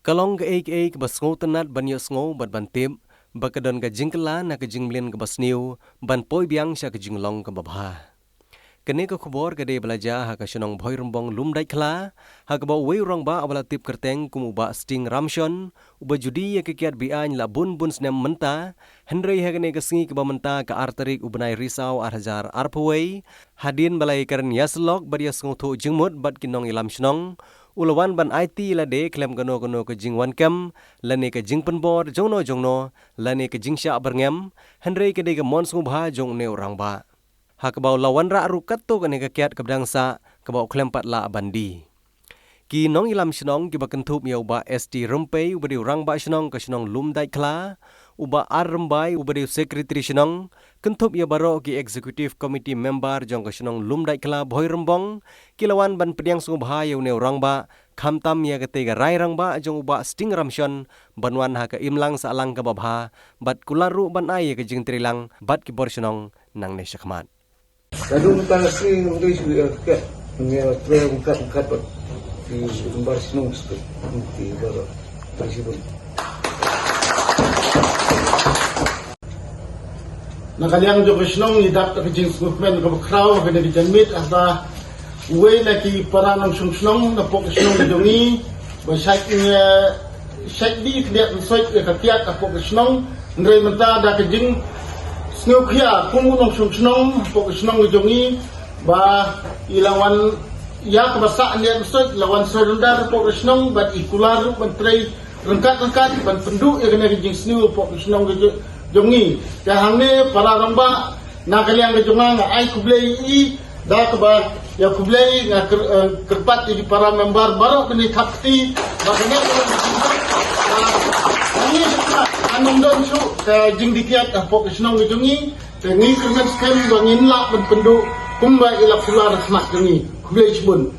Kalong ke ek bas ngau tenat ban yo ngau ban ban tip bakadon ka jingkela na ka jinglin ka bas niu ban poi biang sya ka jinglong ka babha. Kene ka khubor ka de belaja ha ka shnong bhoi rumbong lumdai khla ha ka ba wei rong ba abala tip kerteng kum uba sting ramshon uba judi ya ka kiat bian la bun snem menta henry ha kene ka singi ka ba menta ka arterik ubanai risau arhajar arpawei hadin balai karen yaslok bar yas nguthu jingmut bat kinong ilam shnong ulawan ban IT la de klem kano ke jingwan kem lane ke jingpen bor jongno lane ke jingsha berngem henry ke de ke mons ngubha jong ne orang ba hakbau lawan ra rukat to kene ke kiat ke bdangsa kebau klem pat la bandi ki nong ilam shnong ki bakentup ya uba ST rumpei ubadi orang ba shnong ke shnong lumdai kla uba armbai ubadi secretary shnong kentup ya baro ki executive committee member jong ke shnong lumdai kla bhoi rembong kilawan ban pediang sungubha ya ne orang ba khamtam ya kete ga rai rang ba jong uba sting ramshon banwan ha ka imlang sa alang ka babha bat kularu ban ai ke jing trilang bat ki bor shnong nang ne shakmat lalu kita sering untuk juga mengenai proyek bukat di lembar senung di barat tersebut. Nakaliang jo Krishnong idap ke jing movement ke kraw ke di janmit asa we lagi para nang sungsnong na pok Krishnong dongi ba shaik di dia soi ke kiat ke pok Krishnong ndrei menta da ke jing snow khia kumu nang sungsnong pok Krishnong dongi ba ilawan ya ke basa dia soi lawan serundar pok Krishnong ba ikular menteri rengkat ban penduk ya kena jing snow pok Krishnong jongi ya hangne para ramba na kaliang jonga nga ai kublei I da ka ba ya kublei nga kerpat di para member baru kini thakti bagane ini anong don su ka jing dikiat pok Krishnong jongi te ni kermen skem bangin la pendu kumba ila kula rahmat jongi kublei jbun